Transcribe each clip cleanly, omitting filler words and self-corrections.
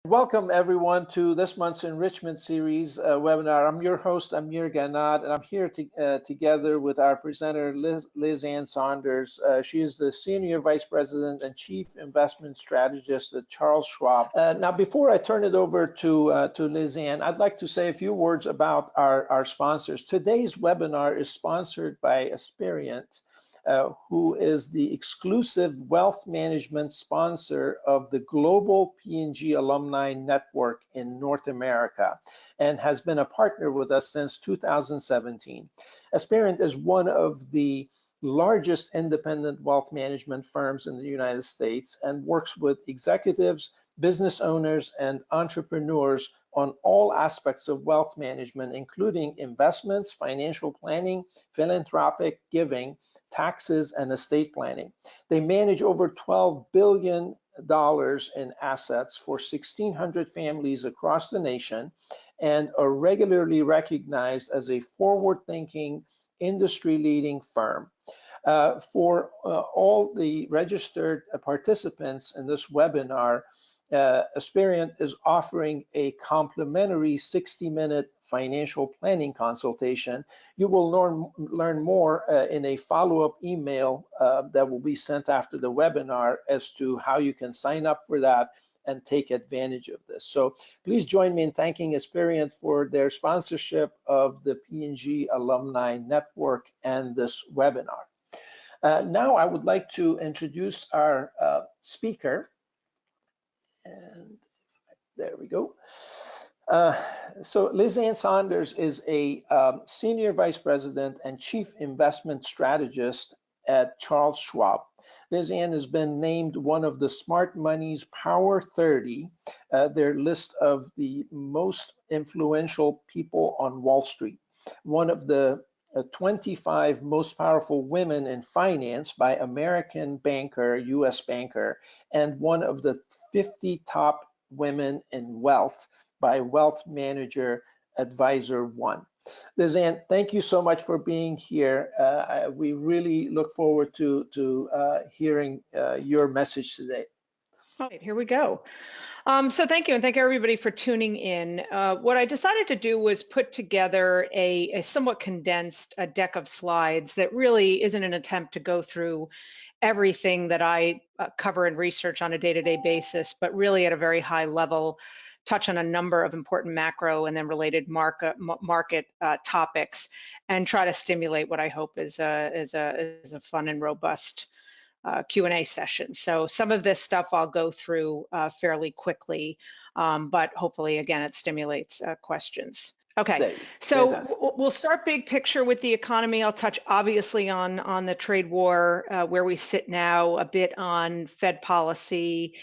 Welcome everyone to this month's Enrichment Series webinar. I'm your host, Amir Ganad, and I'm here together with our presenter, Liz Ann Sonders. She is the Senior Vice President and Chief Investment Strategist at Charles Schwab. Now, before I turn it over to Liz Ann, I'd like to say a few words about our sponsors. Today's webinar is sponsored by Aspiriant, who is the exclusive wealth management sponsor of the Global P&G Alumni Network in North America and has been a partner with us since 2017. Aspiriant is one of the largest independent wealth management firms in the United States and works with executives, business owners, and entrepreneurs on all aspects of wealth management, including investments, financial planning, philanthropic giving, taxes, and estate planning. They manage over $12 billion in assets for 1,600 families across the nation and are regularly recognized as a forward-thinking, industry-leading firm. For all the registered participants in this webinar, Aspiriant is offering a complimentary 60-minute financial planning consultation. You will learn more in a follow-up email that will be sent after the webinar as to how you can sign up for that and take advantage of this. So please join me in thanking Aspiriant for their sponsorship of the P&G Alumni Network and this webinar. Now I would like to introduce our speaker. And there we go. So Liz Ann Sonders is a Senior Vice President and Chief Investment Strategist at Charles Schwab. Liz Ann has been named one of the SmartMoney's Power 30, their list of the most influential people on Wall Street. One of the 25 most powerful women in finance by American Banker, US Banker, and one of the 50 top women in wealth by wealth manager AdvisorOne. Liz Ann, thank you so much for being here. We really look forward to hearing your message today. All right, here we go. So thank you, and thank everybody for tuning in. What I decided to do was put together a somewhat condensed deck of slides that really isn't an attempt to go through everything that I cover and research on a day-to-day basis, but really at a very high level, touch on a number of important macro and then related market topics, and try to stimulate what I hope is a fun and robust Q&A session. So some of this stuff I'll go through fairly quickly, but hopefully, again, it stimulates questions. Okay, so we'll start big picture with the economy. I'll touch obviously on the trade war, where we sit now, a bit on Fed policy,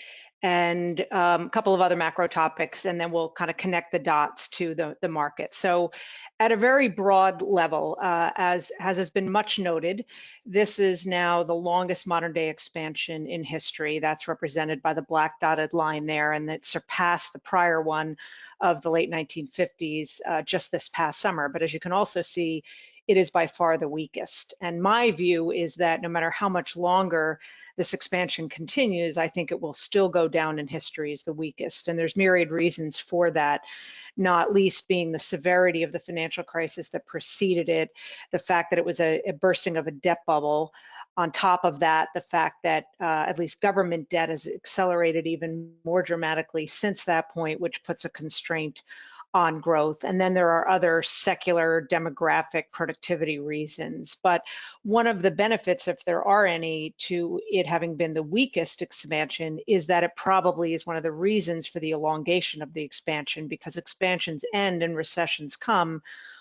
and a couple of other macro topics, and then we'll kind of connect the dots to the market. So at a very broad level, as has been much noted, this is now the longest modern day expansion in history. That's represented by the black dotted line there, and that surpassed the prior one of the late 1950s just this past summer. But as you can also see, it is by far the weakest. And my view is that no matter how much longer this expansion continues, I think it will still go down in history as the weakest. And there's myriad reasons for that, not least being the severity of the financial crisis that preceded it, the fact that it was a bursting of a debt bubble. On top of that, the fact that at least government debt has accelerated even more dramatically since that point, which puts a constraint on growth. And then there are other secular, demographic, productivity reasons. But one of the benefits, if there are any, to it having been the weakest expansion is that it probably is one of the reasons for the elongation of the expansion, because expansions end and recessions come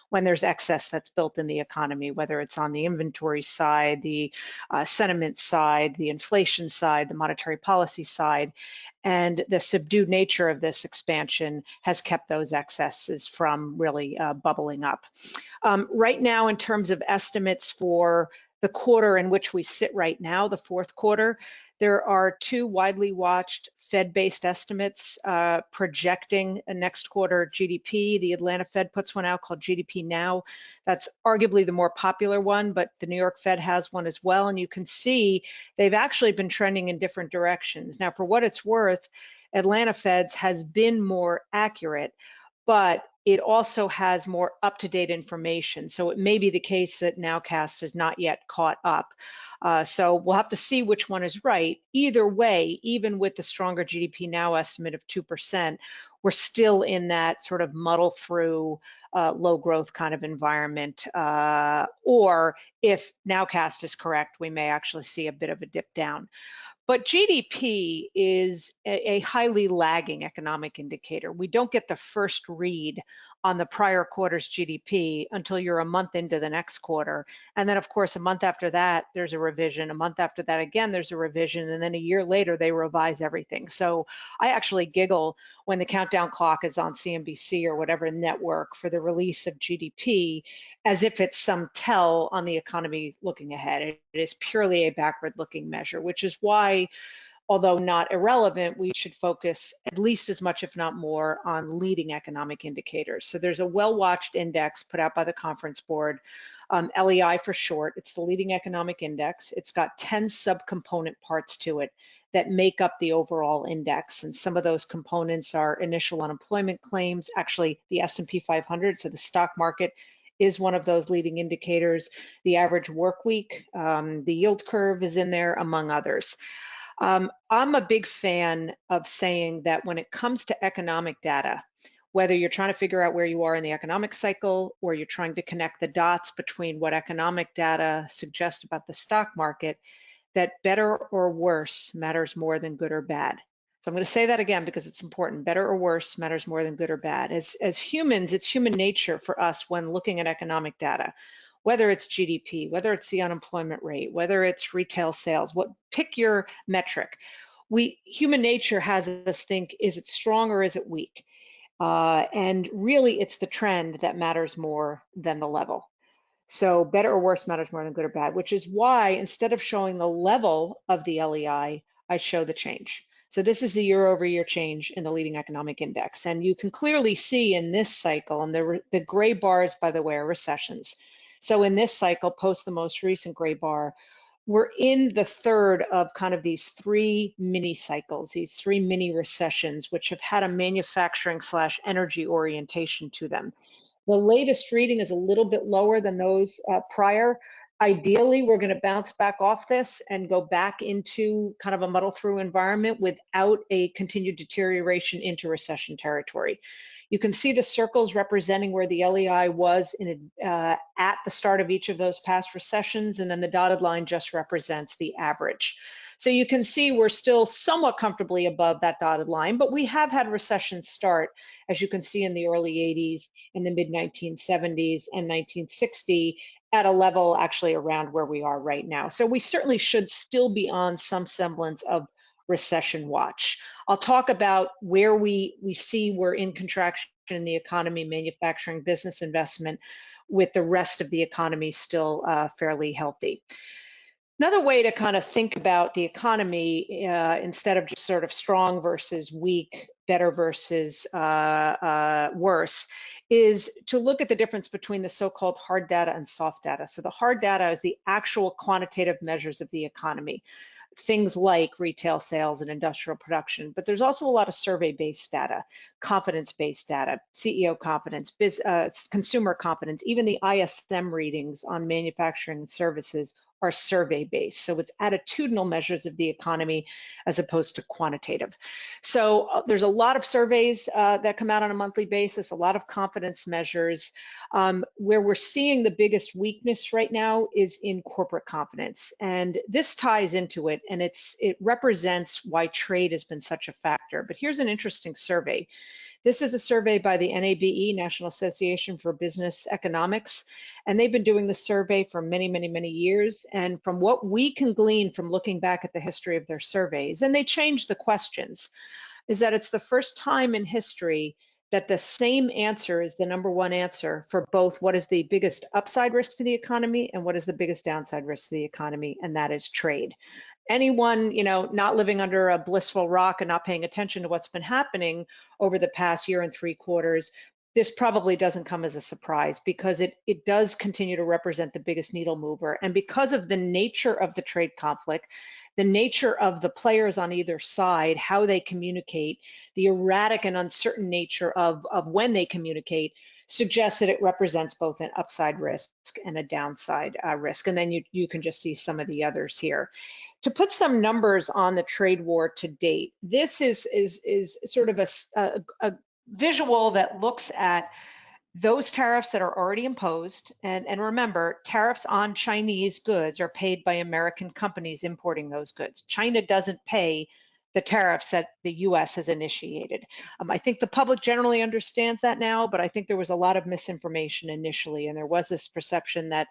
when there's excess that's built in the economy, whether it's on the inventory side, the sentiment side, the inflation side, the monetary policy side. And the subdued nature of this expansion has kept those excesses from really bubbling up. Right now, in terms of estimates for the quarter in which we sit right now, the fourth quarter, there are two widely watched Fed-based estimates projecting a next quarter GDP. The Atlanta Fed puts one out called GDP Now. That's arguably the more popular one, but the New York Fed has one as well. And you can see they've actually been trending in different directions. Now, for what it's worth, Atlanta Fed's has been more accurate, but it also has more up-to-date information. So it may be the case that Nowcast has not yet caught up. So we'll have to see which one is right. Either way, even with the stronger GDP Now estimate of 2%, we're still in that sort of muddle through low growth kind of environment. Or if Nowcast is correct, we may actually see a bit of a dip down. But GDP is a highly lagging economic indicator. We don't get the first read on the prior quarter's GDP until you're a month into the next quarter. And then, of course, a month after that, there's a revision. A month after that, again, there's a revision. And then a year later, they revise everything. So I actually giggle when the countdown clock is on CNBC or whatever network for the release of GDP, as if it's some tell on the economy looking ahead. It is purely a backward-looking measure, which is why, although not irrelevant, we should focus at least as much, if not more, on leading economic indicators. So there's a well-watched index put out by the Conference Board, LEI for short. It's the leading economic index. It's got 10 subcomponent parts to it that make up the overall index. And some of those components are initial unemployment claims, actually the S&P 500, so the stock market is one of those leading indicators. The average work week, the yield curve is in there, among others. I'm a big fan of saying that when it comes to economic data, whether you're trying to figure out where you are in the economic cycle or you're trying to connect the dots between what economic data suggests about the stock market, that better or worse matters more than good or bad. So I'm going to say that again because it's important. Better or worse matters more than good or bad. As humans, it's human nature for us when looking at economic data, whether it's GDP, whether it's the unemployment rate, whether it's retail sales, pick your metric. Human nature has us think, is it strong or is it weak? And really, it's the trend that matters more than the level. So better or worse matters more than good or bad, which is why instead of showing the level of the LEI, I show the change. So this is the year-over-year change in the leading economic index. And you can clearly see in this cycle, and the gray bars, by the way, are recessions. So in this cycle, post the most recent gray bar, we're in the third of kind of these three mini cycles, these three mini recessions, which have had a manufacturing/energy orientation to them. The latest reading is a little bit lower than those prior. Ideally, we're going to bounce back off this and go back into kind of a muddle through environment without a continued deterioration into recession territory. You can see the circles representing where the LEI was at the start of each of those past recessions, and then the dotted line just represents the average. So you can see we're still somewhat comfortably above that dotted line, but we have had recessions start, as you can see in the early 80s, in the mid 1970s and 1960 at a level actually around where we are right now. So we certainly should still be on some semblance of recession watch. I'll talk about where we see we're in contraction in the economy, manufacturing, business investment, with the rest of the economy still fairly healthy. Another way to kind of think about the economy instead of just sort of strong versus weak, better versus worse, is to look at the difference between the so-called hard data and soft data. So the hard data is the actual quantitative measures of the economy, things like retail sales and industrial production, but there's also a lot of survey-based data, confidence-based data, CEO confidence, consumer confidence, even the ISM readings on manufacturing and services are survey-based. So it's attitudinal measures of the economy as opposed to quantitative. So there's a lot of surveys that come out on a monthly basis, a lot of confidence measures. Where we're seeing the biggest weakness right now is in corporate confidence. And this ties into it, and it represents why trade has been such a factor. But here's an interesting survey. This is a survey by the NABE, National Association for Business Economics, and they've been doing this survey for many, many, many years. And from what we can glean from looking back at the history of their surveys, and they changed the questions, is that it's the first time in history that the same answer is the number one answer for both what is the biggest upside risk to the economy and what is the biggest downside risk to the economy, and that is trade. Anyone, not living under a blissful rock and not paying attention to what's been happening over the past year and 3 quarters this probably doesn't come as a surprise because it does continue to represent the biggest needle mover. And because of the nature of the trade conflict, the nature of the players on either side, how they communicate, the erratic and uncertain nature of when they communicate, suggests that it represents both an upside risk and a downside risk. And then you can just see some of the others here. To put some numbers on the trade war to date, this is sort of a visual that looks at those tariffs that are already imposed. And remember, tariffs on Chinese goods are paid by American companies importing those goods. China doesn't pay the tariffs that the US has initiated. I think the public generally understands that now, but I think there was a lot of misinformation initially, and there was this perception that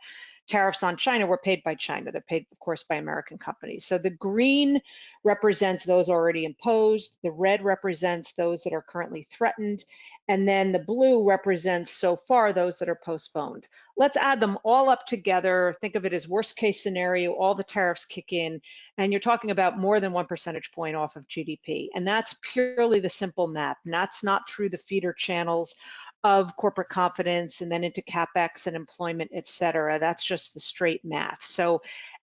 tariffs on China were paid by China. They're paid, of course, by American companies. So the green represents those already imposed, the red represents those that are currently threatened, and then the blue represents so far those that are postponed. Let's add them all up together. Think of it as worst case scenario, all the tariffs kick in, and you're talking about more than 1 percentage point off of GDP. And that's purely the simple math. And that's not through the feeder channels of corporate confidence and then into CapEx and employment, et cetera. That's just the straight math. So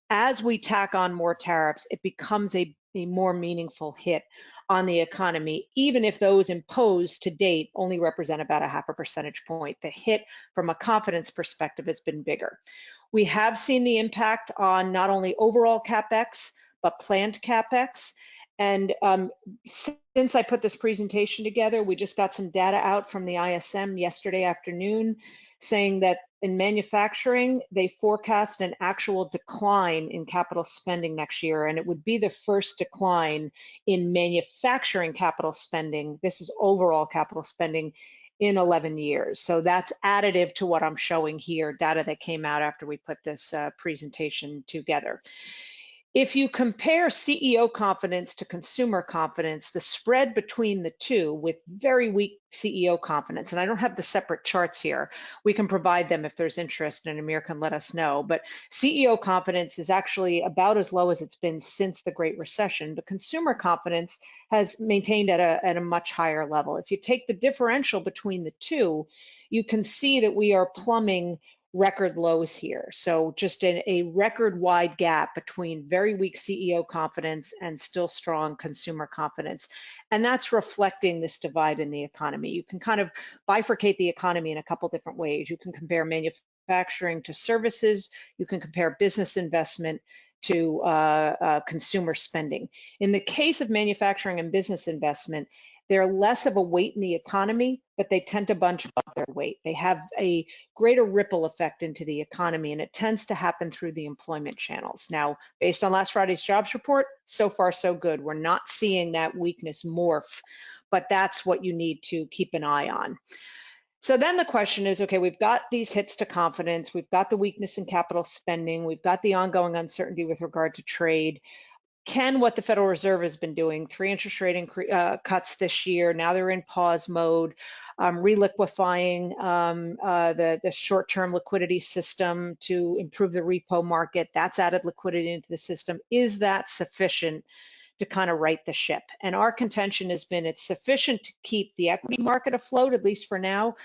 as we tack on more tariffs, it becomes a more meaningful hit on the economy, even if those imposed to date only represent about a 0.5 percentage point. The hit from a confidence perspective has been bigger. We have seen the impact on not only overall CapEx, but planned CapEx. And since I put this presentation together, we just got some data out from the ISM yesterday afternoon saying that in manufacturing, they forecast an actual decline in capital spending next year, and it would be the first decline in manufacturing capital spending. This is overall capital spending in 11 years. So that's additive to what I'm showing here, data that came out after we put this presentation together. If you compare CEO confidence to consumer confidence, the spread between the two with very weak CEO confidence, and I don't have the separate charts here, we can provide them if there's interest and Amir can let us know, but CEO confidence is actually about as low as it's been since the Great Recession, but consumer confidence has maintained at a much higher level. If you take the differential between the two, you can see that we are plumbing record lows here. So just a record wide gap between very weak CEO confidence and still strong consumer confidence. And that's reflecting this divide in the economy. You can kind of bifurcate the economy in a couple different ways. You can compare manufacturing to services. You can compare business investment to consumer spending. In the case of manufacturing and business investment, they're less of a weight in the economy, but they tend to bunch up their weight. They have a greater ripple effect into the economy, and it tends to happen through the employment channels. Now, based on last Friday's jobs report, so far so good. We're not seeing that weakness morph, but that's what you need to keep an eye on. So then the question is, okay, we've got these hits to confidence, we've got the weakness in capital spending, we've got the ongoing uncertainty with regard to trade. Can what the Federal Reserve has been doing, 3 interest rate cuts this year, now they're in pause mode, reliquefying the short-term liquidity system to improve the repo market, that's added liquidity into the system. Is that sufficient to kind of right the ship? And our contention has been it's sufficient to keep the equity market afloat, at least for now,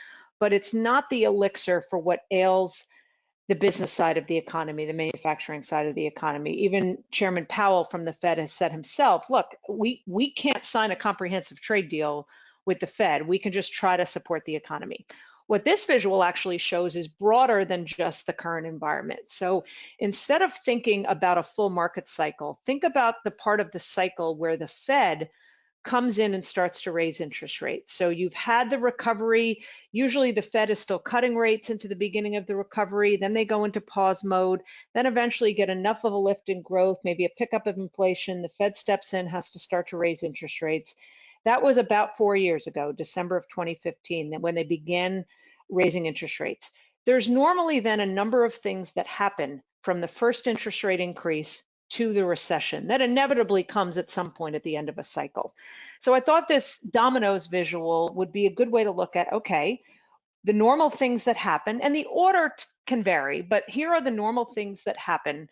but it's not the elixir for what ails the business side of the economy, the manufacturing side of the economy. Even Chairman Powell from the Fed has said himself, look, we can't sign a comprehensive trade deal with the Fed. We can just try to support the economy. What this visual actually shows is broader than just the current environment. So instead of thinking about a full market cycle, think about the part of the cycle where the Fed comes in and starts to raise interest rates. So you've had the recovery. Usually the Fed is still cutting rates into the beginning of the recovery. Then they go into pause mode, then eventually get enough of a lift in growth, maybe a pickup of inflation. The Fed steps in, has to start to raise interest rates. That was about 4 years ago, December of 2015, when they began raising interest rates. There's normally then a number of things that happen from the first interest rate increase to the recession that inevitably comes at some point at the end of a cycle. So I thought this dominoes visual would be a good way to look at, okay, the normal things that happen, and the order can vary, but here are the normal things that happen.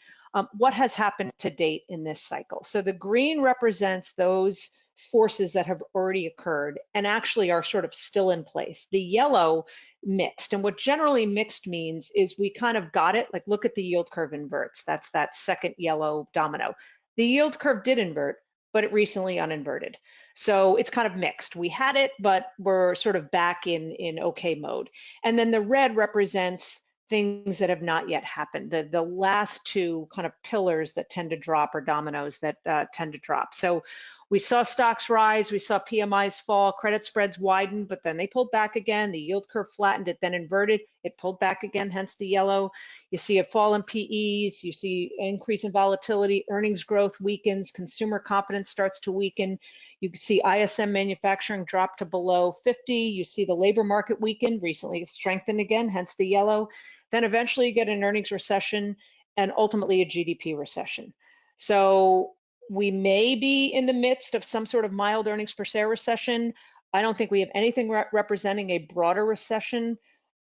What has happened to date in this cycle? So the green represents those forces that have already occurred and actually are sort of still in place. The yellow, mixed. And what generally mixed means is we kind of got it, like look at the yield curve inverts. That's that second yellow domino. The yield curve did invert, but it recently uninverted. So it's kind of mixed. We had it, but we're sort of back in okay mode. And then the red represents things that have not yet happened. The last two kind of pillars that tend to drop, or dominoes that tend to drop. So we saw stocks rise, we saw PMIs fall, credit spreads widen, but then they pulled back again. The yield curve flattened, it then inverted, it pulled back again, hence the yellow. You see a fall in PEs, you see an increase in volatility, earnings growth weakens, consumer confidence starts to weaken. You can see ISM manufacturing drop to below 50. You see the labor market weaken, recently strengthened again, hence the yellow. Then eventually you get an earnings recession and ultimately a GDP recession. So we may be in the midst of some sort of mild earnings per share recession. I don't think we have anything representing a broader recession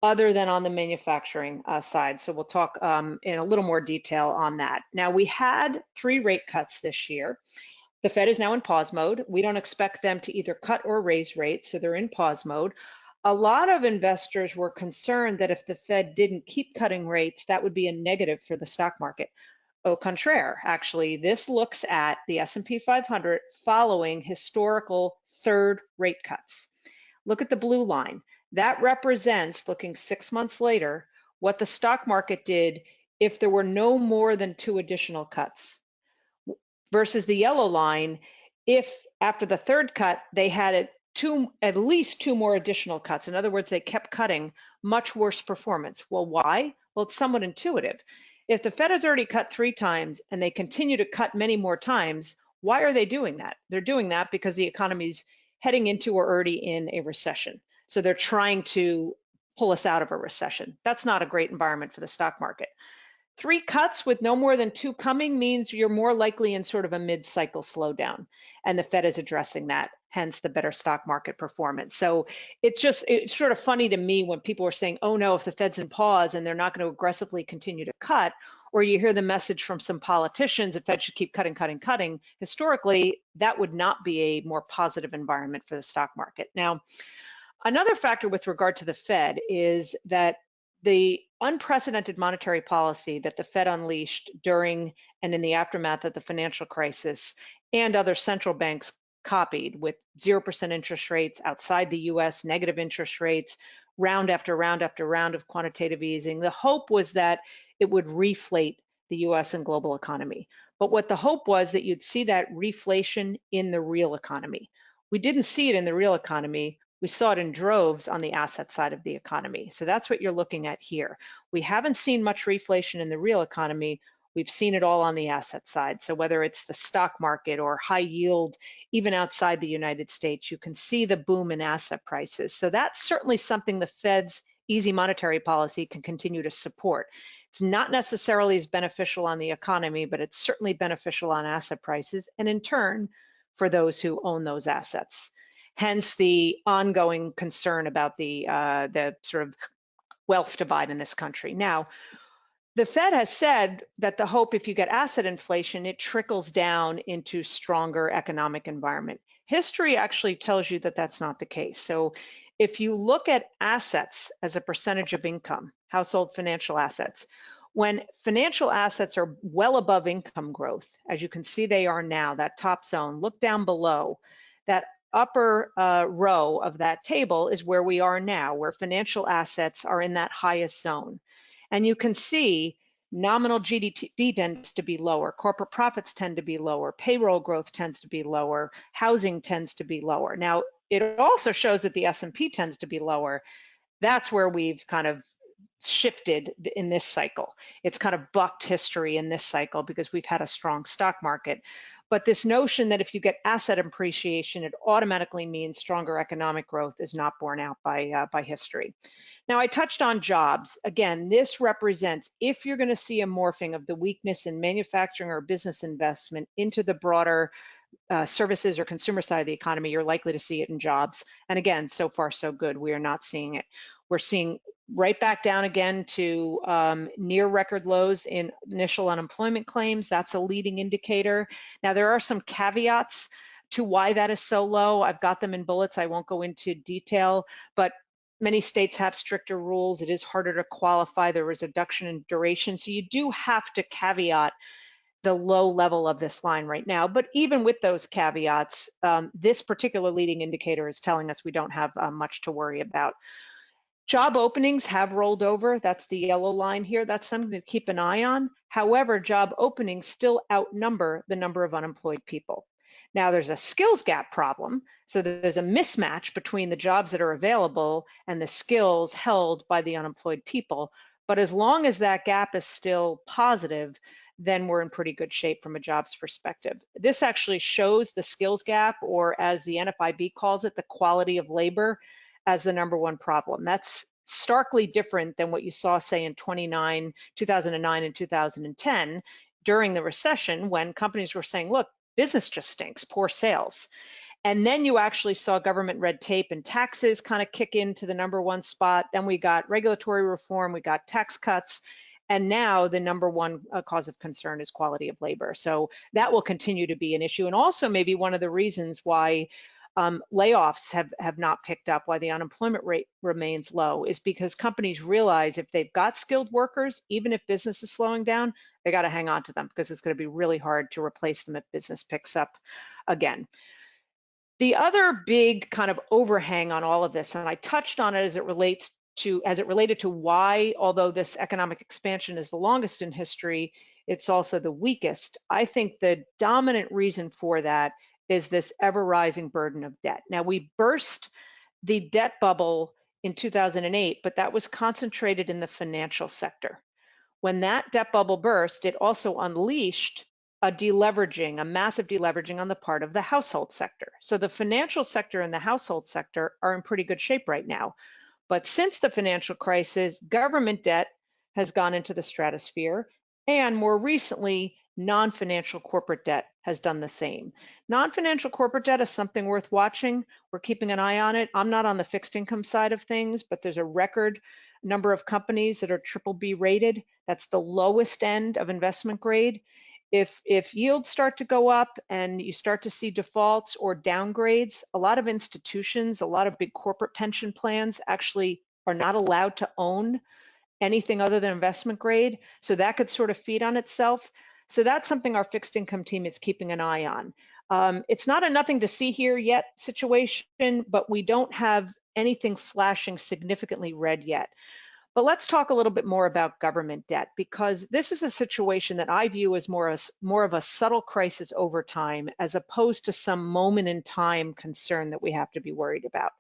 other than on the manufacturing side. So we'll talk in a little more detail on that. Now, we had 3 rate cuts this year. The Fed is now in pause mode. We don't expect them to either cut or raise rates, so they're in pause mode. A lot of investors were concerned that if the Fed didn't keep cutting rates, that would be a negative for the stock market. Au contraire, actually, this looks at the S&P 500 following historical 3rd rate cuts. Look at the blue line. That represents, looking 6 months later, what the stock market did if there were no more than 2 additional cuts, versus the yellow line, if after the 3rd cut, they had at least 2 more additional cuts. In other words, they kept cutting, much worse performance. Well, why? Well, it's somewhat intuitive. If the Fed has already cut 3 times and they continue to cut many more times, why are they doing that? They're doing that because the economy's heading into or already in a recession. So they're trying to pull us out of a recession. That's not a great environment for the stock market. 3 cuts with no more than 2 coming means you're more likely in sort of a mid-cycle slowdown, and the Fed is addressing that, hence the better stock market performance. So it's sort of funny to me when people are saying, oh no, if the Fed's in pause and they're not going to aggressively continue to cut, or you hear the message from some politicians, the Fed should keep cutting, cutting, cutting. Historically, that would not be a more positive environment for the stock market. Now, another factor with regard to the Fed is that the unprecedented monetary policy that the Fed unleashed during and in the aftermath of the financial crisis, and other central banks copied, with 0% interest rates outside the US, negative interest rates, round after round after round of quantitative easing. The hope was that it would reflate the US and global economy. But what the hope was that you'd see that reflation in the real economy. We didn't see it in the real economy. We saw it in droves on the asset side of the economy. So that's what you're looking at here. We haven't seen much reflation in the real economy. We've seen it all on the asset side. So whether it's the stock market or high yield, even outside the United States, you can see the boom in asset prices. So that's certainly something the Fed's easy monetary policy can continue to support. It's not necessarily as beneficial on the economy, but it's certainly beneficial on asset prices, and in turn, for those who own those assets. Hence the ongoing concern about the sort of wealth divide in this country. Now, the Fed has said that the hope, if you get asset inflation, it trickles down into stronger economic environment. History actually tells you that that's not the case. So if you look at assets as a percentage of income, household financial assets, when financial assets are well above income growth, as you can see they are now, that top zone, look down below, that upper row of that table is where we are now, where financial assets are in that highest zone. And you can see nominal GDP tends to be lower, corporate profits tend to be lower, payroll growth tends to be lower, housing tends to be lower. Now, it also shows that the S&P tends to be lower. That's where we've kind of shifted in this cycle. It's kind of bucked history in this cycle because we've had a strong stock market. But this notion that if you get asset appreciation, it automatically means stronger economic growth is not borne out by history. Now, I touched on jobs. Again, this represents if you're going to see a morphing of the weakness in manufacturing or business investment into the broader services or consumer side of the economy, you're likely to see it in jobs. And again, so far so good. We are not seeing it. We're seeing right back down again to near record lows in initial unemployment claims. That's a leading indicator. Now, there are some caveats to why that is so low. I've got them in bullets. I won't go into detail, but many states have stricter rules. It is harder to qualify. There was a reduction in duration. So you do have to caveat the low level of this line right now. But even with those caveats, this particular leading indicator is telling us we don't have much to worry about. Job openings have rolled over. That's the yellow line here. That's something to keep an eye on. However, job openings still outnumber the number of unemployed people. Now there's a skills gap problem. So there's a mismatch between the jobs that are available and the skills held by the unemployed people. But as long as that gap is still positive, then we're in pretty good shape from a jobs perspective. This actually shows the skills gap, or as the NFIB calls it, the quality of labor, as the #1 problem. That's starkly different than what you saw, say, in 2009 and 2010 during the recession, when companies were saying, look, business just stinks, poor sales. And then you actually saw government red tape and taxes kind of kick into the #1 spot. Then we got regulatory reform, we got tax cuts, and now the #1 cause of concern is quality of labor. So that will continue to be an issue, and also maybe one of the reasons why layoffs have not picked up, why the unemployment rate remains low, is because companies realize if they've got skilled workers, even if business is slowing down, they got to hang on to them, because it's going to be really hard to replace them if business picks up again. The other big kind of overhang on all of this, and I touched on it as it related to why, although this economic expansion is the longest in history, it's also the weakest. I think the dominant reason for that is this ever-rising burden of debt. Now, we burst the debt bubble in 2008, but that was concentrated in the financial sector. When that debt bubble burst, it also unleashed a deleveraging, a massive deleveraging on the part of the household sector. So the financial sector and the household sector are in pretty good shape right now. But since the financial crisis, government debt has gone into the stratosphere, and more recently, non-financial corporate debt has done the same. Non-financial corporate debt is something worth watching. We're keeping an eye on it. I'm not on the fixed income side of things, but there's a record number of companies that are BBB rated. That's the lowest end of investment grade. If yields start to go up and you start to see defaults or downgrades, a lot of institutions, a lot of big corporate pension plans actually are not allowed to own anything other than investment grade. So that could sort of feed on itself. So that's something our fixed income team is keeping an eye on. It's not a nothing to see here yet situation, but we don't have anything flashing significantly red yet. But let's talk a little bit more about government debt, because this is a situation that I view as more of a subtle crisis over time, as opposed to some moment in time concern that we have to be worried about.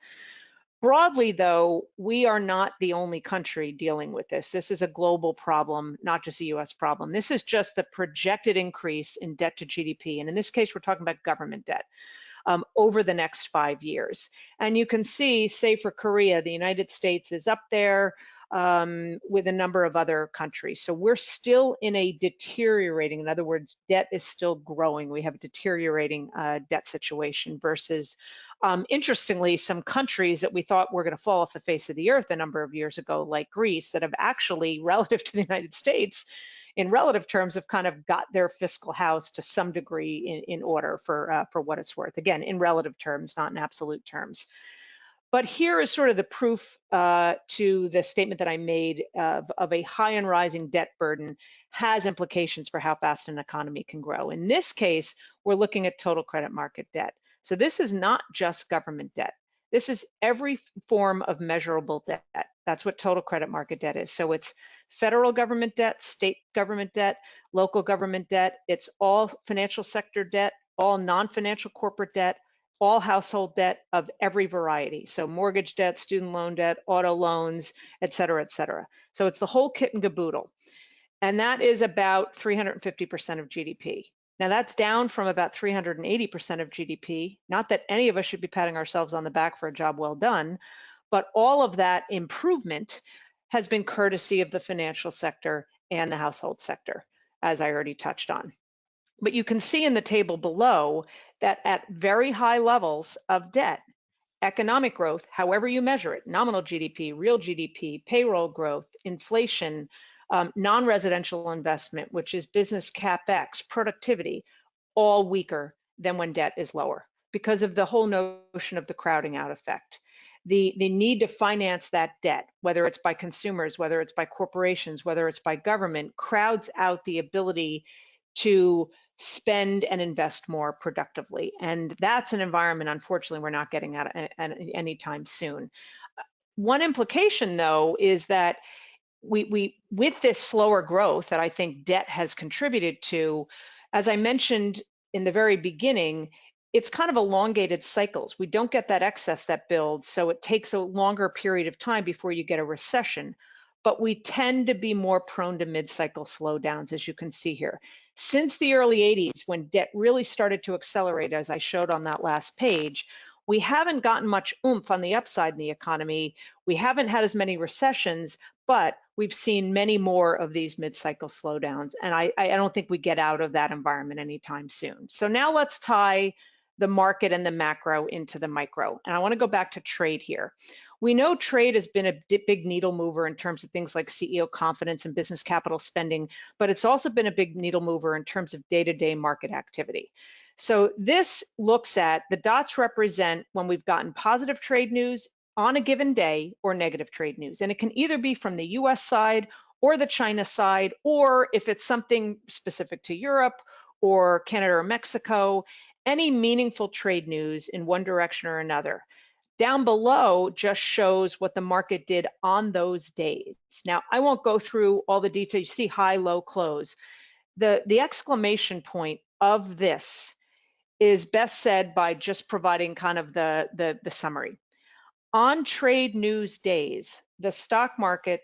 Broadly, though, we are not the only country dealing with this. This is a global problem, not just a US problem. This is just the projected increase in debt to GDP. And in this case, we're talking about government debt over the next 5 years. And you can see, say for Korea, the United States is up there with a number of other countries. So we're still in a deteriorating, in other words, debt is still growing. We have a deteriorating debt situation versus, interestingly, some countries that we thought were going to fall off the face of the earth a number of years ago, like Greece, that have actually, relative to the United States, in relative terms, have kind of got their fiscal house to some degree in order for what it's worth. Again, in relative terms, not in absolute terms. But here is sort of the proof to the statement that I made of a high and rising debt burden has implications for how fast an economy can grow. In this case, we're looking at total credit market debt. So this is not just government debt. This is every form of measurable debt. That's what total credit market debt is. So it's federal government debt, state government debt, local government debt. It's all financial sector debt, all non-financial corporate debt, all household debt of every variety. So mortgage debt, student loan debt, auto loans, et cetera, et cetera. So it's the whole kit and caboodle. And that is about 350% of GDP. Now that's down from about 380% of GDP. Not that any of us should be patting ourselves on the back for a job well done, but all of that improvement has been courtesy of the financial sector and the household sector, as I already touched on. But you can see in the table below that at very high levels of debt, economic growth, however you measure it, nominal GDP, real GDP, payroll growth, inflation, non-residential investment, which is business CapEx, productivity, all weaker than when debt is lower. because of the whole notion of the crowding out effect. The need to finance that debt, whether it's by consumers, whether it's by corporations, whether it's by government, crowds out the ability to spend and invest more productively. And that's an environment, unfortunately, we're not getting out anytime soon. One implication, though, is that we with this slower growth that I think debt has contributed to, as I mentioned in the very beginning, it's kind of elongated cycles. We don't get that excess that builds, so it takes a longer period of time before you get a recession. But we tend to be more prone to mid-cycle slowdowns, as you can see here. Since the early 80s, when debt really started to accelerate, as I showed on that last page, we haven't gotten much oomph on the upside in the economy. We haven't had as many recessions, but we've seen many more of these mid-cycle slowdowns, and I don't think we get out of that environment anytime soon. So now let's tie the market and the macro into the micro, and I want to go back to trade here. We know trade has been a big needle mover in terms of things like CEO confidence and business capital spending, but it's also been a big needle mover in terms of day-to-day market activity. So this looks at, the dots represent when we've gotten positive trade news on a given day or negative trade news. And it can either be from the US side or the China side, or if it's something specific to Europe or Canada or Mexico, any meaningful trade news in one direction or another. Down below just shows what the market did on those days. Now, I won't go through all the details. You see high, low, close. The exclamation point of this is best said by just providing kind of the summary. On trade news days, the stock market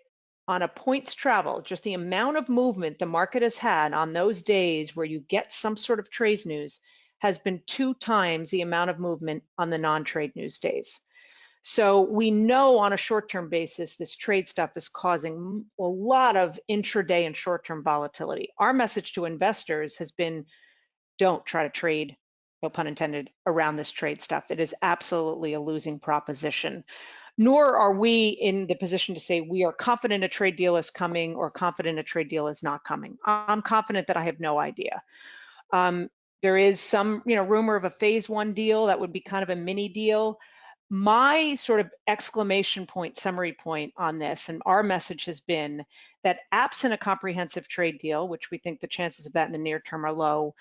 on a points travel, just the amount of movement the market has had on those days where you get some sort of trade news, has been 2 times the amount of movement on the non-trade news days. So we know on a short-term basis, this trade stuff is causing a lot of intraday and short-term volatility. Our message to investors has been, don't try to trade, no pun intended, around this trade stuff. It is absolutely a losing proposition. Nor are we in the position to say we are confident a trade deal is coming or confident a trade deal is not coming. I'm confident that I have no idea. There is some, rumor of a phase 1 deal that would be kind of a mini deal. My sort of exclamation point, summary point on this, and our message has been that absent a comprehensive trade deal, which we think the chances of that in the near term are low,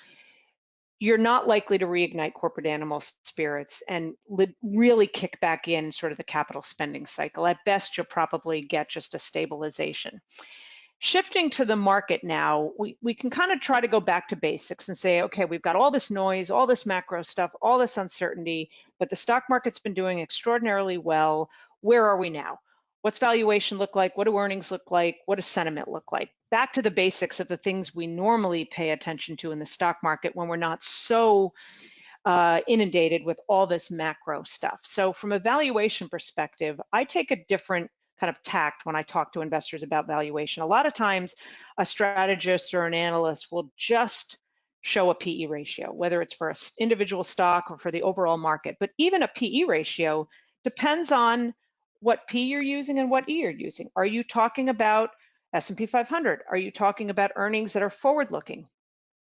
you're not likely to reignite corporate animal spirits and really kick back in sort of the capital spending cycle. At best, you'll probably get just a stabilization. Shifting to the market now, we can kind of try to go back to basics and say, okay, we've got all this noise, all this macro stuff, all this uncertainty, but the stock market's been doing extraordinarily well. Where are we now? What's valuation look like? What do earnings look like? What does sentiment look like? Back to the basics of the things we normally pay attention to in the stock market when we're not so inundated with all this macro stuff. So from a valuation perspective, I take a different kind of tact when I talk to investors about valuation. A lot of times a strategist or an analyst will just show a PE ratio, whether it's for an individual stock or for the overall market. But even a PE ratio depends on what P you're using and what E you're using. Are you talking about S&P 500? Are you talking about earnings that are forward-looking,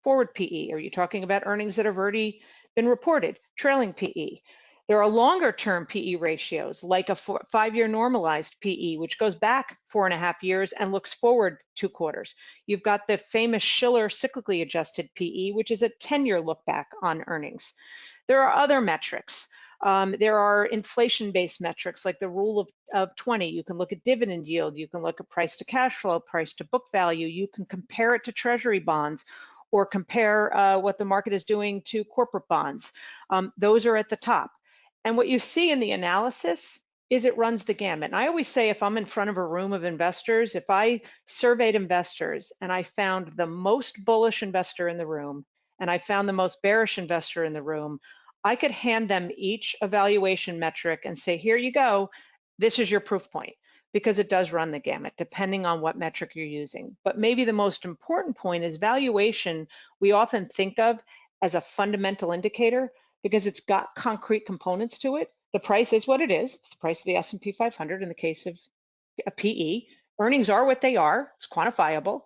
forward PE? Are you talking about earnings that have already been reported, trailing PE? There are longer-term PE ratios, like a 5-year normalized PE, which goes back 4.5 years and looks forward 2 quarters. You've got the famous Shiller cyclically adjusted PE, which is a 10-year look back on earnings. There are other metrics. There are inflation-based metrics like the rule of 20. You can look at dividend yield. You can look at price to cash flow, price to book value. You can compare it to treasury bonds or compare what the market is doing to corporate bonds. Those are at the top. And what you see in the analysis is it runs the gamut. And I always say, if I'm in front of a room of investors, if I surveyed investors and I found the most bullish investor in the room and I found the most bearish investor in the room, I could hand them each a valuation metric and say, here you go, this is your proof point, because it does run the gamut depending on what metric you're using. But maybe the most important point is valuation we often think of as a fundamental indicator because it's got concrete components to it. The price is what it is. It's the price of the S&P 500 in the case of a PE. Earnings are what they are. It's quantifiable.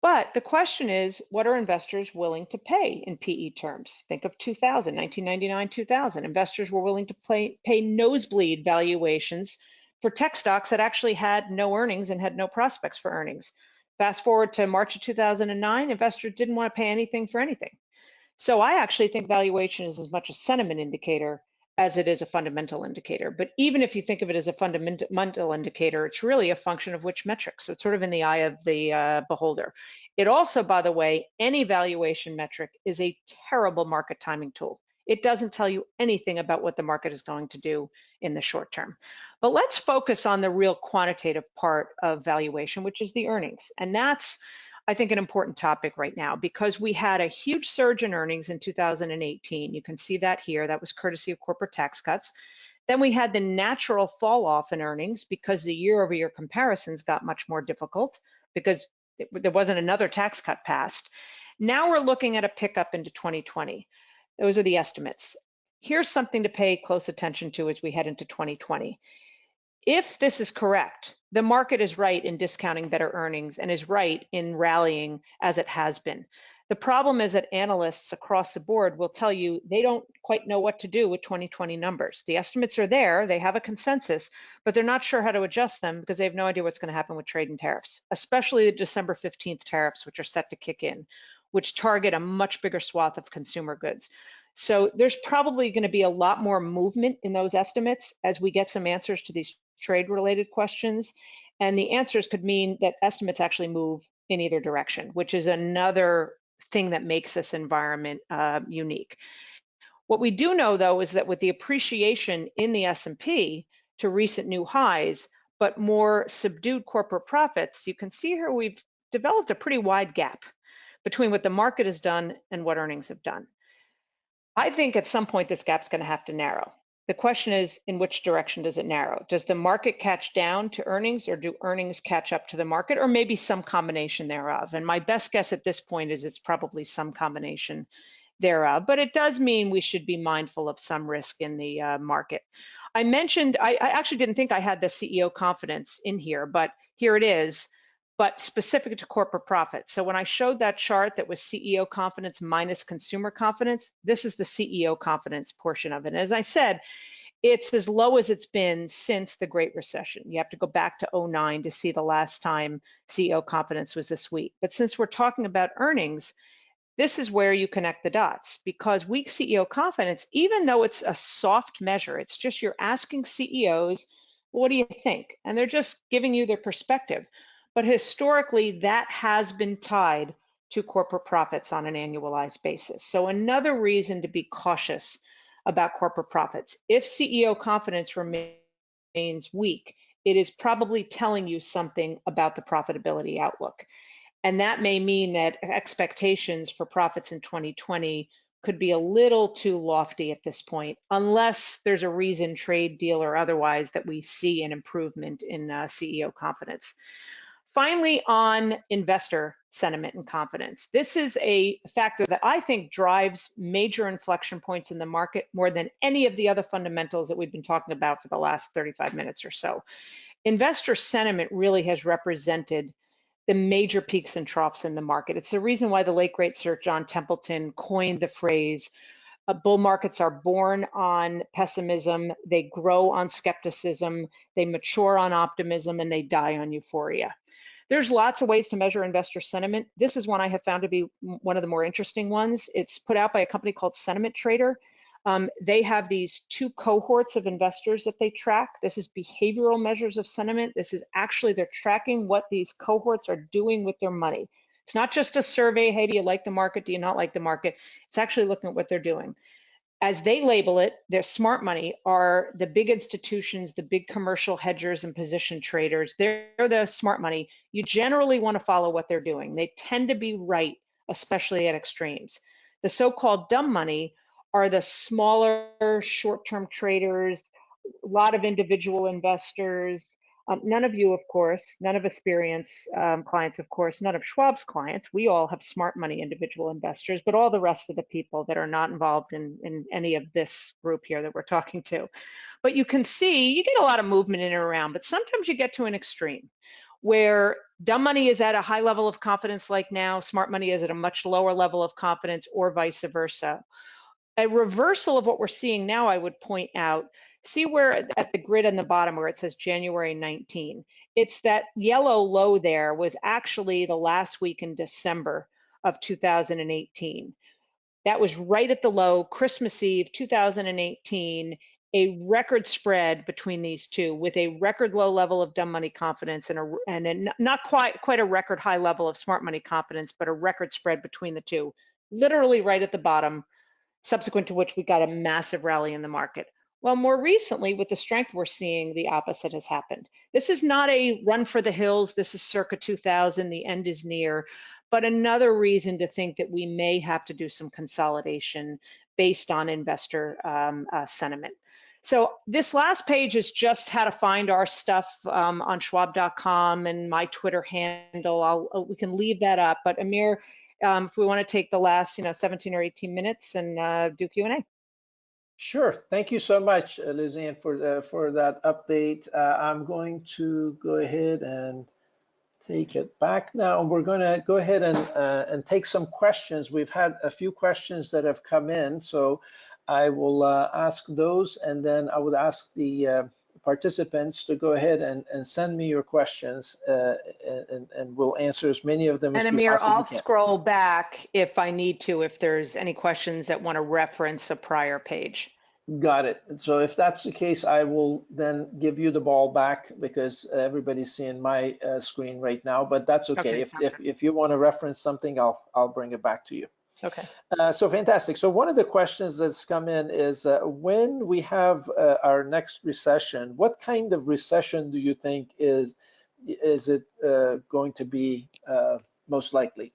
But the question is, what are investors willing to pay in PE terms? Think of 2000, 1999, 2000. Investors were willing to pay nosebleed valuations for tech stocks that actually had no earnings and had no prospects for earnings. Fast forward to March of 2009, investors didn't want to pay anything for anything. So I actually think valuation is as much a sentiment indicator as it is a fundamental indicator. But even if you think of it as a fundamental indicator, it's really a function of which metric. So it's sort of in the eye of the beholder. It also, by the way, any valuation metric is a terrible market timing tool. It doesn't tell you anything about what the market is going to do in the short term. But let's focus on the real quantitative part of valuation, which is the earnings. And that's, I think, an important topic right now because we had a huge surge in earnings in 2018. You can see that here. That was courtesy of corporate tax cuts. Then we had the natural fall off in earnings because the year-over-year comparisons got much more difficult because there wasn't another tax cut passed. Now we're looking at a pickup into 2020. Those are the estimates. Here's something to pay close attention to as we head into 2020. If this is correct, the market is right in discounting better earnings and is right in rallying as it has been. The problem is that analysts across the board will tell you they don't quite know what to do with 2020 numbers. The estimates are there, they have a consensus, but they're not sure how to adjust them because they have no idea what's going to happen with trade and tariffs, especially the December 15th tariffs, which are set to kick in, which target a much bigger swath of consumer goods. So there's probably going to be a lot more movement in those estimates as we get some answers to these trade-related questions. And the answers could mean that estimates actually move in either direction, which is another thing that makes this environment unique. What we do know, though, is that with the appreciation in the S&P to recent new highs, but more subdued corporate profits, you can see here we've developed a pretty wide gap between what the market has done and what earnings have done. I think at some point this gap's going to have to narrow. The question is, in which direction does it narrow? Does the market catch down to earnings, or do earnings catch up to the market, or maybe some combination thereof? And my best guess at this point is it's probably some combination thereof, but it does mean we should be mindful of some risk in the market. I mentioned, I actually didn't think I had the CEO confidence in here, but here it is, but specific to corporate profits. So when I showed that chart that was CEO confidence minus consumer confidence, this is the CEO confidence portion of it. And as I said, it's as low as it's been since the Great Recession. You have to go back to 2009 to see the last time CEO confidence was this weak. But since we're talking about earnings, this is where you connect the dots, because weak CEO confidence, even though it's a soft measure, it's just you're asking CEOs, what do you think? And they're just giving you their perspective. But historically, that has been tied to corporate profits on an annualized basis. So another reason to be cautious about corporate profits. If CEO confidence remains weak, it is probably telling you something about the profitability outlook. And that may mean that expectations for profits in 2020 could be a little too lofty at this point, unless there's a reason, trade deal or otherwise, that we see an improvement in CEO confidence. Finally, on investor sentiment and confidence. This is a factor that I think drives major inflection points in the market more than any of the other fundamentals that we've been talking about for the last 35 minutes or so. Investor sentiment really has represented the major peaks and troughs in the market. It's the reason why the late great Sir John Templeton coined the phrase, bull markets are born on pessimism, they grow on skepticism, they mature on optimism, and they die on euphoria. There's lots of ways to measure investor sentiment. This is one I have found to be one of the more interesting ones. It's put out by a company called Sentiment Trader. They have these two cohorts of investors that they track. This is behavioral measures of sentiment. This is actually, they're tracking what these cohorts are doing with their money. It's not just a survey, hey, do you like the market? Do you not like the market? It's actually looking at what they're doing. As they label it, their smart money are the big institutions, the big commercial hedgers and position traders. They're the smart money. You generally want to follow what they're doing. They tend to be right, especially at extremes. The so-called dumb money are the smaller short-term traders, a lot of individual investors, none of you, of course, none of Aspiriant's clients, of course, none of Schwab's clients. We all have smart money individual investors, but all the rest of the people that are not involved in any of this group here that we're talking to. But you can see, you get a lot of movement in and around, but sometimes you get to an extreme. where dumb money is at a high level of confidence like now, smart money is at a much lower level of confidence, or vice versa. A reversal of what we're seeing now, I would point out, see where at the grid on the bottom where it says January 19, it's that yellow low there was actually the last week in December of 2018. That was right at the low, Christmas Eve 2018, a record spread between these two with a record low level of dumb money confidence and not quite a record high level of smart money confidence, but a record spread between the two, literally right at the bottom, subsequent to which we got a massive rally in the market. Well, more recently, with the strength we're seeing, the opposite has happened. This is not a run for the hills. This is circa 2000. The end is near. But another reason to think that we may have to do some consolidation based on investor sentiment. So this last page is just how to find our stuff on schwab.com and my Twitter handle. We can leave that up. But Amir, if we want to take the last 17 or 18 minutes and do Q&A. Sure. Thank you so much, Lizanne, for that update. I'm going to go ahead and take it back now. We're going to go ahead and take some questions. We've had a few questions that have come in, so I will ask those, and then I would ask the participants to go ahead and send me your questions, and we'll answer as many of them as And we Amir, possibly I'll can. scroll back if I need to, if there's any questions that want to reference a prior page. Got it. So if that's the case, I will then give you the ball back because everybody's seeing my screen right now, but that's okay. Okay. If you want to reference something, I'll bring it back to you. Okay. So fantastic. So one of the questions that's come in is when we have our next recession, what kind of recession do you think is it going to be most likely?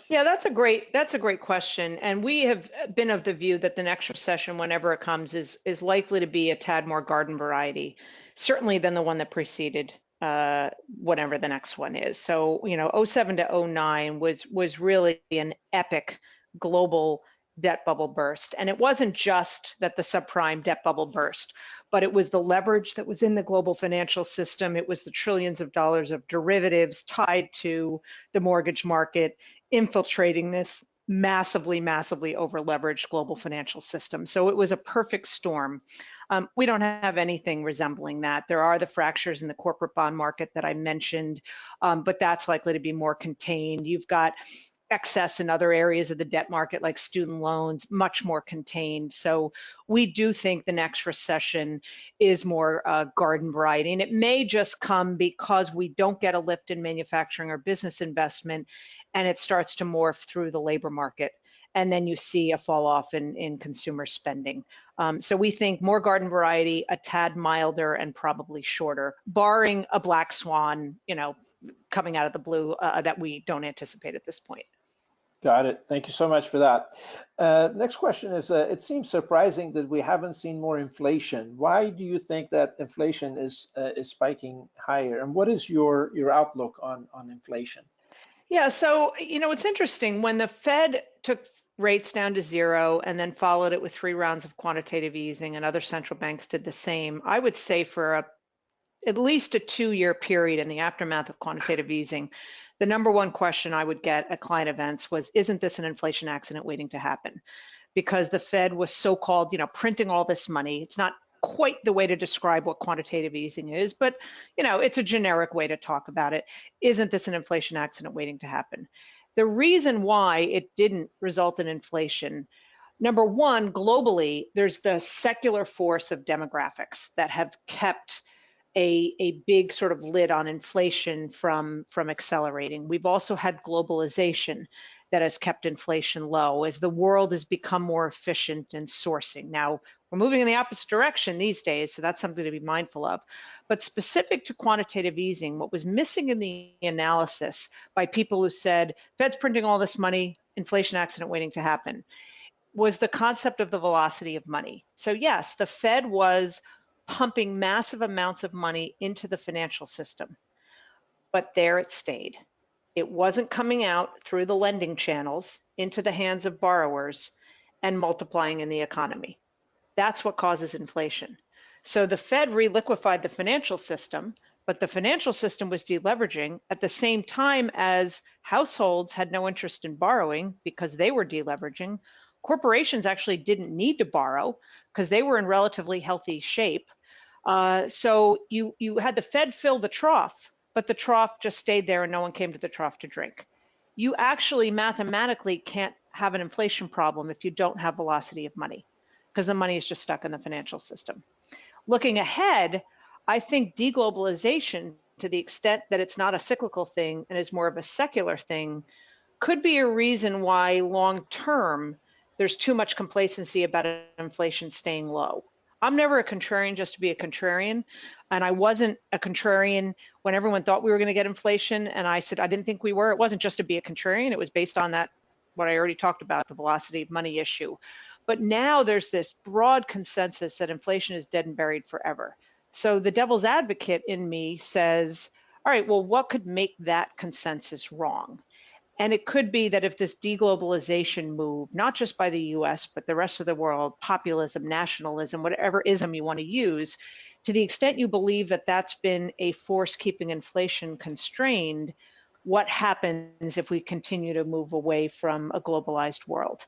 Yeah, that's a great question. And we have been of the view that the next recession, whenever it comes, is likely to be a tad more garden variety, certainly than the one that preceded whatever the next one is. So, '07 to '09 was really an epic global debt bubble burst. And it wasn't just that the subprime debt bubble burst, but it was the leverage that was in the global financial system. It was the trillions of dollars of derivatives tied to the mortgage market infiltrating this massively, massively over leveraged global financial system. So it was a perfect storm. We don't have anything resembling that. There are the fractures in the corporate bond market that I mentioned, but that's likely to be more contained. You've got excess in other areas of the debt market like student loans, much more contained. So we do think the next recession is more garden variety. And it may just come because we don't get a lift in manufacturing or business investment, and it starts to morph through the labor market. And then you see a fall off in consumer spending. So we think more garden variety, a tad milder, and probably shorter, barring a black swan, coming out of the blue that we don't anticipate at this point. Got it. Thank you so much for that. Next question is, it seems surprising that we haven't seen more inflation. Why do you think that inflation is spiking higher? And what is your outlook on inflation? Yeah, so, it's interesting. When the Fed took rates down to zero and then followed it with 3 rounds of quantitative easing and other central banks did the same, I would say for at least a 2-year period in the aftermath of quantitative easing, the number one question I would get at client events was, isn't this an inflation accident waiting to happen? Because the Fed was so-called, printing all this money. It's not quite the way to describe what quantitative easing is, but it's a generic way to talk about it. Isn't this an inflation accident waiting to happen? The reason why it didn't result in inflation, number one, globally, there's the secular force of demographics that have kept a big sort of lid on inflation from accelerating. We've also had globalization that has kept inflation low as the world has become more efficient in sourcing. Now, we're moving in the opposite direction these days, so that's something to be mindful of. But specific to quantitative easing, what was missing in the analysis by people who said, Fed's printing all this money, inflation accident waiting to happen, was the concept of the velocity of money. So yes, the Fed was pumping massive amounts of money into the financial system, but there it stayed. It wasn't coming out through the lending channels into the hands of borrowers and multiplying in the economy. That's what causes inflation. So the Fed reliquefied the financial system, but the financial system was deleveraging at the same time as households had no interest in borrowing because they were deleveraging. Corporations actually didn't need to borrow because they were in relatively healthy shape. So you had the Fed fill the trough, but the trough just stayed there and no one came to the trough to drink. You actually mathematically can't have an inflation problem if you don't have velocity of money, because the money is just stuck in the financial system. Looking ahead, I think deglobalization, to the extent that it's not a cyclical thing and is more of a secular thing, could be a reason why long term there's too much complacency about inflation staying low. I'm never a contrarian just to be a contrarian. And I wasn't a contrarian when everyone thought we were going to get inflation. And I said, I didn't think we were. It wasn't just to be a contrarian. It was based on that, what I already talked about, the velocity of money issue. But now there's this broad consensus that inflation is dead and buried forever. So the devil's advocate in me says, all right, well, what could make that consensus wrong? And it could be that if this deglobalization move, not just by the US, but the rest of the world, populism, nationalism, whatever ism you want to use, to the extent you believe that that's been a force keeping inflation constrained, what happens if we continue to move away from a globalized world?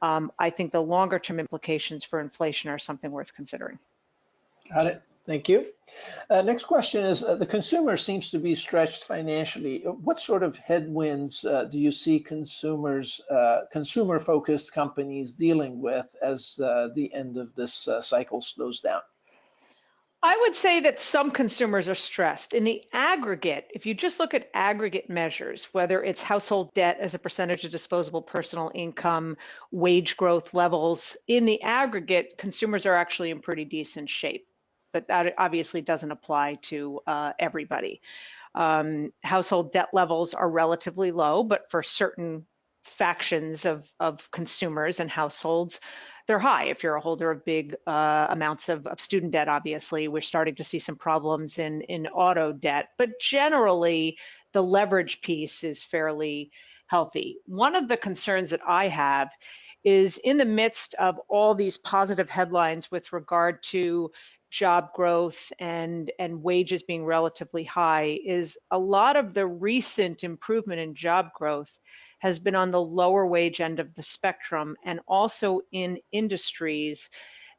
I think the longer term implications for inflation are something worth considering. Got it. Thank you. Next question is, the consumer seems to be stretched financially. What sort of headwinds do you see consumer-focused companies dealing with as the end of this cycle slows down? I would say that some consumers are stressed. In the aggregate, if you just look at aggregate measures, whether it's household debt as a percentage of disposable personal income, wage growth levels, in the aggregate, consumers are actually in pretty decent shape. But that obviously doesn't apply to everybody. Household debt levels are relatively low, but for certain factions of consumers and households, they're high. If you're a holder of big amounts of student debt, obviously, we're starting to see some problems in auto debt. But generally, the leverage piece is fairly healthy. One of the concerns that I have is in the midst of all these positive headlines with regard to job growth and wages being relatively high, is a lot of the recent improvement in job growth has been on the lower wage end of the spectrum and also in industries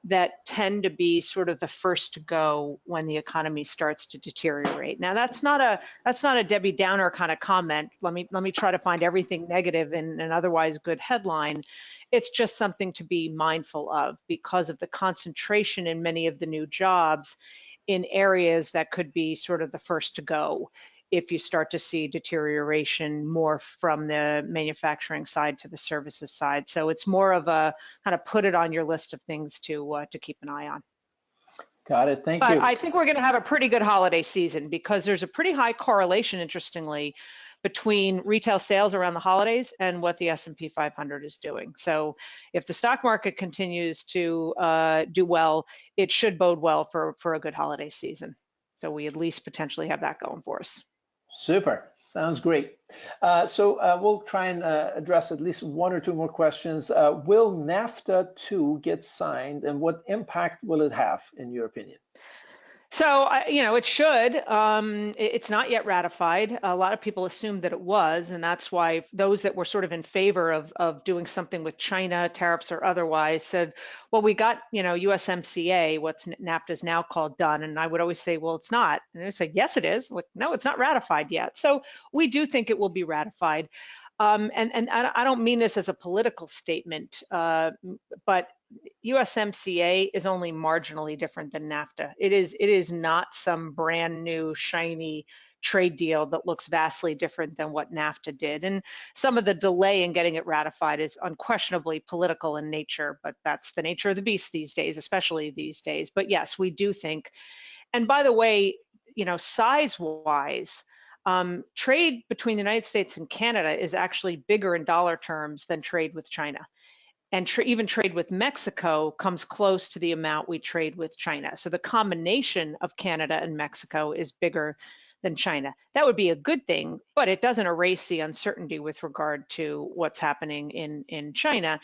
that tend to be sort of the first to go when the economy starts to deteriorate. Now that's not a Debbie Downer kind of comment. Let me try to find everything negative in an otherwise good headline. It's just something to be mindful of because of the concentration in many of the new jobs in areas that could be sort of the first to go if you start to see deterioration more from the manufacturing side to the services side. So it's more of a kind of put it on your list of things to keep an eye on. Got it. Thank But you. I think we're going to have a pretty good holiday season because there's a pretty high correlation, interestingly, between retail sales around the holidays and what the S&P 500 is doing. So if the stock market continues to do well, it should bode well for a good holiday season. So we at least potentially have that going for us. Super. Sounds great. So we'll try and address at least one or two more questions. Will NAFTA 2 get signed, and what impact will it have, in your opinion? So, it should. It's not yet ratified. A lot of people assumed that it was, and that's why those that were sort of in favor of doing something with China, tariffs or otherwise, said, well, we got, USMCA, what's NAFTA is now called, done. And I would always say, well, it's not. And they say, yes, it is. Like, no, it's not ratified yet. So we do think it will be ratified. And I don't mean this as a political statement, but USMCA is only marginally different than NAFTA. It is not some brand new shiny trade deal that looks vastly different than what NAFTA did. And some of the delay in getting it ratified is unquestionably political in nature, but that's the nature of the beast these days, especially these days. But yes, we do think, and by the way, size-wise, trade between the United States and Canada is actually bigger in dollar terms than trade with China. And even trade with Mexico comes close to the amount we trade with China. So the combination of Canada and Mexico is bigger than China. That would be a good thing, but it doesn't erase the uncertainty with regard to what's happening in China.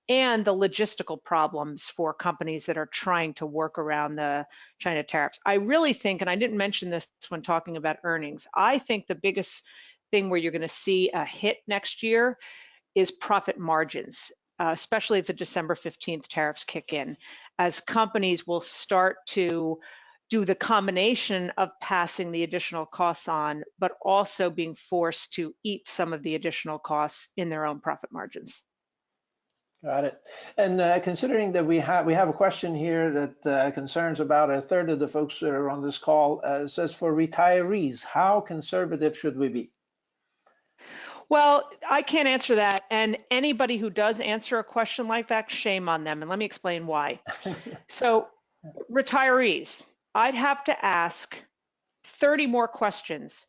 and the logistical problems for companies that are trying to work around the China tariffs. I really think, and I didn't mention this when talking about earnings, I think the biggest thing where you're going to see a hit next year is profit margins, especially if the December 15th tariffs kick in, as companies will start to do the combination of passing the additional costs on, but also being forced to eat some of the additional costs in their own profit margins. Got it. And considering that we have a question here that concerns about a third of the folks that are on this call, it says for retirees, how conservative should we be? Well, I can't answer that. And anybody who does answer a question like that, shame on them. And let me explain why. So retirees, I'd have to ask 30 more questions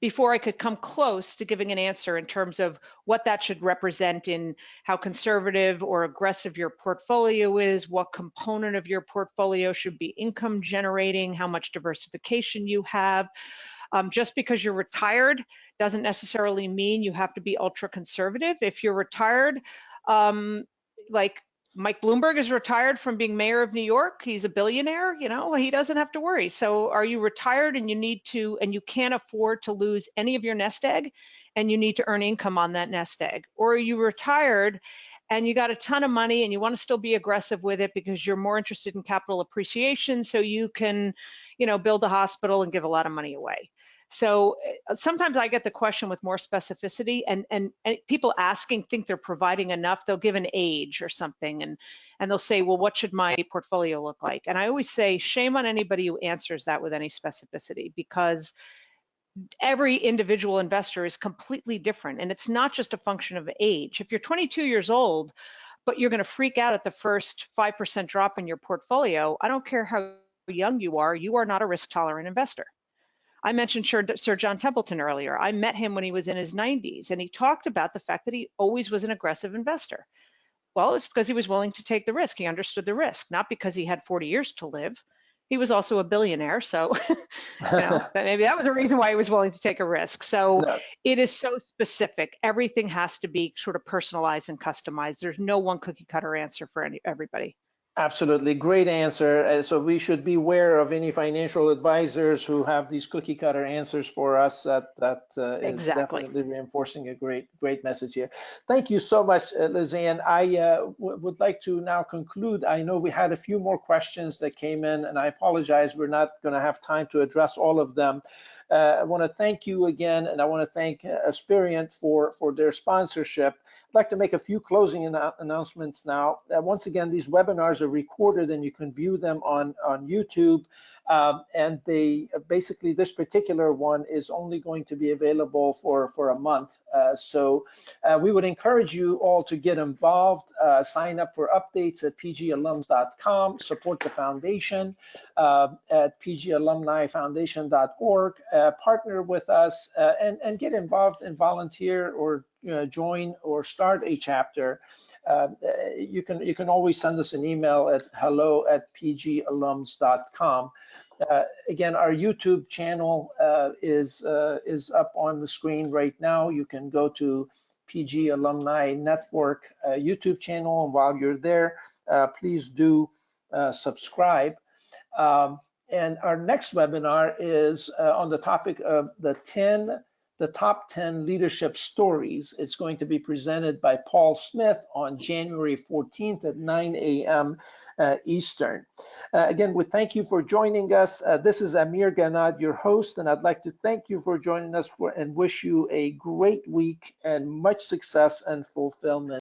before I could come close to giving an answer in terms of what that should represent in how conservative or aggressive your portfolio is, what component of your portfolio should be income generating, how much diversification you have. Just because you're retired doesn't necessarily mean you have to be ultra conservative. If you're retired, like Mike Bloomberg is retired from being mayor of New York. He's a billionaire, he doesn't have to worry. So are you retired and you can't afford to lose any of your nest egg and you need to earn income on that nest egg? Or are you retired and you got a ton of money and you want to still be aggressive with it because you're more interested in capital appreciation so you can, build a hospital and give a lot of money away? So sometimes I get the question with more specificity, and people asking think they're providing enough. They'll give an age or something, and they'll say, well, what should my portfolio look like? And I always say, shame on anybody who answers that with any specificity, because every individual investor is completely different, and it's not just a function of age. If you're 22 years old, but you're going to freak out at the first 5% drop in your portfolio, I don't care how young you are not a risk-tolerant investor. I mentioned Sir John Templeton earlier. I met him when he was in his 90s, and he talked about the fact that he always was an aggressive investor. Well, it's because he was willing to take the risk. He understood the risk, not because he had 40 years to live. He was also a billionaire, so maybe that was a reason why he was willing to take a risk. So No. It is so specific. Everything has to be sort of personalized and customized. There's no one cookie cutter answer for everybody. Absolutely, great answer. So we should be aware of any financial advisors who have these cookie cutter answers for us. That is Exactly. definitely reinforcing a great message here. Thank you so much, Lizanne. I would like to now conclude. I know we had a few more questions that came in, and I apologize, we're not going to have time to address all of them. I want to thank you again, and I want to thank Aspiriant for their sponsorship. I'd like to make a few closing announcements now. Once again, these webinars are recorded and you can view them on YouTube. And they basically, this particular one is only going to be available for a month. So we would encourage you all to get involved, sign up for updates at pgalums.com, support the foundation at pgalumnifoundation.org, partner with us and get involved and volunteer or join or start a chapter. You can always send us an email at hello@pgalums.com. Again, our YouTube channel is up on the screen right now. You can go to PG Alumni Network YouTube channel, and while you're there, please do subscribe. And our next webinar is on the topic of the top 10 leadership stories. It's going to be presented by Paul Smith on January 14th at 9 a.m. Eastern. Again, we thank you for joining us. This is Amir Ganad, your host, and I'd like to thank you for joining us and wish you a great week and much success and fulfillment.